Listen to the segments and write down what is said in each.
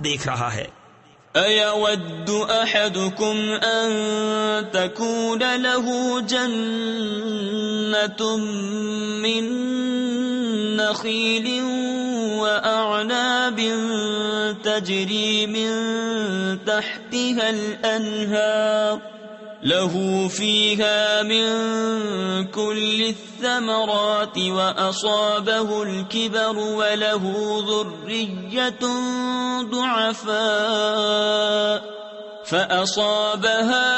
دیکھ رہا ہے۔ أَيَوَدُّ أَحَدُكُمْ أَن تَكُونَ لَهُ جَنَّةٌ مِّن نَخِيلٍ وَأَعْنَابٍ تَجْرِي مِن تَحْتِهَا الْأَنْهَارُ لَهُ فِيهَا مِن كُلِّ الثَّمَرَاتِ وَأَصَابَهُ الْكِبَرُ وَلَهُ ذُرِّيَّةٌ ضُعَفَاءُ فَأَصَابَهَا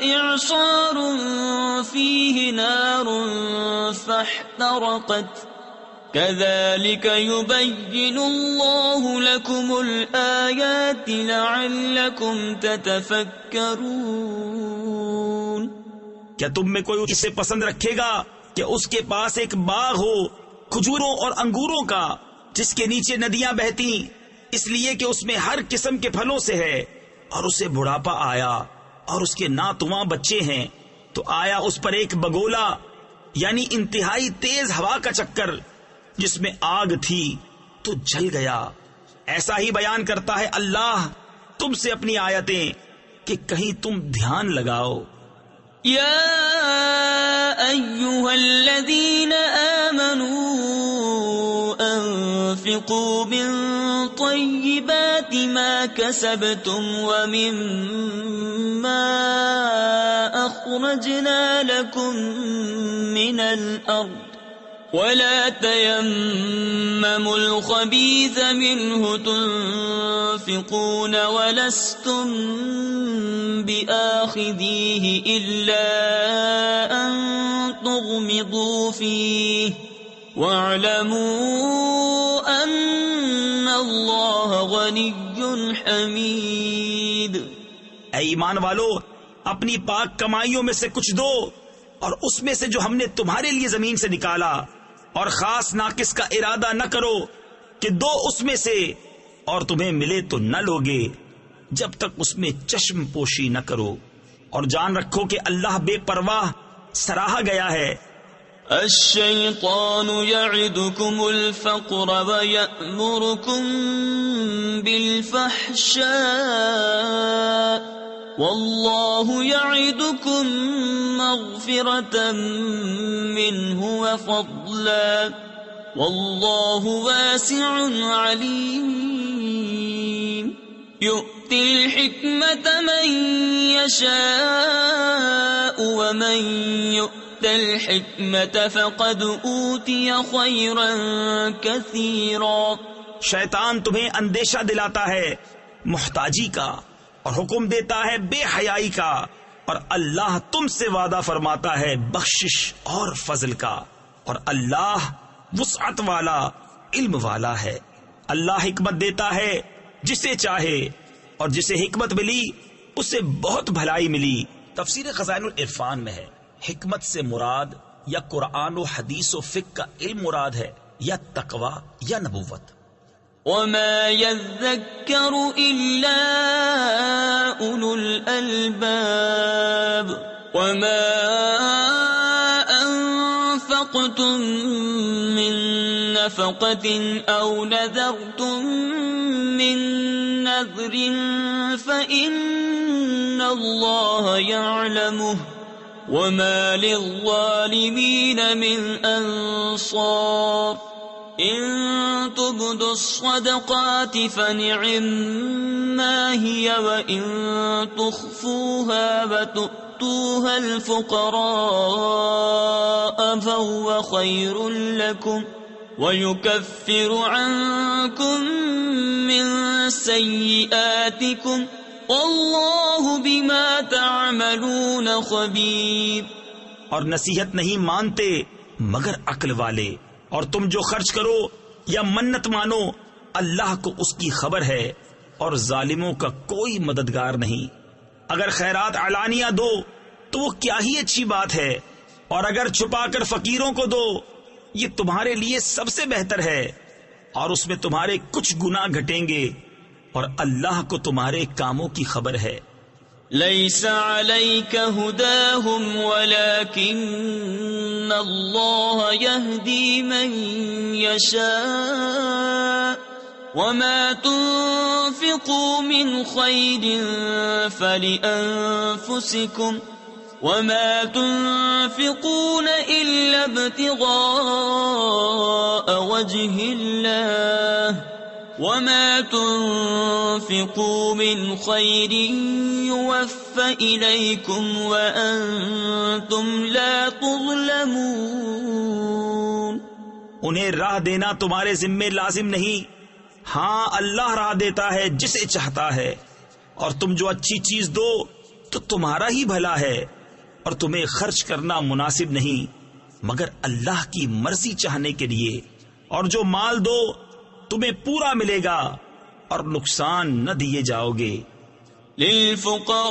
إِعْصَارٌ فِيهِ نَارٌ فَاحْتَرَقَتْ كَذَلِكَ يُبَيِّنُ اللَّهُ لَكُمُ الْآيَاتِ لَعَلَّكُمْ تَتَفَكَّرُونَ۔ کیا تم میں کوئی اسے پسند رکھے گا کہ اس کے پاس ایک باغ ہو کھجوروں اور انگوروں کا، جس کے نیچے ندیاں بہتی، اس لیے کہ اس میں ہر قسم کے پھلوں سے ہے، اور اسے بڑھاپا آیا اور اس کے ناتواں بچے ہیں، تو آیا اس پر ایک بگولا یعنی انتہائی تیز ہوا کا چکر جس میں آگ تھی تو جل گیا۔ ایسا ہی بیان کرتا ہے اللہ تم سے اپنی آیتیں کہ کہیں تم دھیان لگاؤ۔ یا ایھا الذین آمنوا انفقوا من طیبات ما کسبتم ومما اخرجنا لکم من الارض ولا تيمموا الخبيث منه تنفقون ولستم بآخذيه إلا أن تغمضوا فيه واعلموا أن الله غني حميد۔ اے ایمان والو، اپنی پاک کمائیوں میں سے کچھ دو، اور اس میں سے جو ہم نے تمہارے لیے زمین سے نکالا، اور خاص ناقص کا ارادہ نہ کرو کہ دو اس میں سے اور تمہیں ملے تو نہ لوگے، جب تک اس میں چشم پوشی نہ کرو، اور جان رکھو کہ اللہ بے پرواہ سراہا گیا ہے۔ الشیطان یعدکم الفقر ویأمرکم بالفحشاء واللہ یعدکم مغفرة منہ وفضلا واللہ واسع علیم۔ یؤتی الحکمة من یشاء ومن یؤت الحکمة فقد اوتی خیرا کثیرا۔ شیطان تمہیں اندیشہ دلاتا ہے محتاجی کا، اور حکم دیتا ہے بے حیائی کا، اور اللہ تم سے وعدہ فرماتا ہے بخشش اور فضل کا، اور اللہ وسعت والا علم والا ہے۔ اللہ حکمت دیتا ہے جسے چاہے، اور جسے حکمت ملی اسے بہت بھلائی ملی۔ تفسیر خزائن العرفان میں ہے حکمت سے مراد یا قرآن و حدیث و فقہ کا علم مراد ہے، یا تقوی یا نبوت۔ وما يذكر إلا أولو الألباب وما أنفقتم من نفقة أو نذرتم من نذر فإن الله يعلمه وما للظالمين من أنصار۔ إن تبدوا الصدقات فنعما هي وإن تخفوها وتؤتوها الفقراء فهو خير لكم ويكفر عنكم من سيئاتكم والله بما تعملون خبير۔ اور نصیحت نہیں مانتے مگر عقل والے، اور تم جو خرچ کرو یا منت مانو اللہ کو اس کی خبر ہے، اور ظالموں کا کوئی مددگار نہیں۔ اگر خیرات علانیہ دو تو وہ کیا ہی اچھی بات ہے، اور اگر چھپا کر فقیروں کو دو یہ تمہارے لیے سب سے بہتر ہے، اور اس میں تمہارے کچھ گناہ گھٹیں گے، اور اللہ کو تمہارے کاموں کی خبر ہے۔ ليس عليك هداهم ولكن الله يهدي من يشاء وما تنفقوا تنفقوا من خير فلأنفسكم وما تنفقون إلا ابتغاء وجه الله وما تنفقوا من خير يوفى إليكم وأنتم لا تظلمون. انہیں راہ دینا تمہارے ذمے لازم نہیں، ہاں اللہ راہ دیتا ہے جسے چاہتا ہے، اور تم جو اچھی چیز دو تو تمہارا ہی بھلا ہے، اور تمہیں خرچ کرنا مناسب نہیں مگر اللہ کی مرضی چاہنے کے لیے، اور جو مال دو تمہیں پورا ملے گا اور نقصان نہ دیے جاؤ گے. للفقراء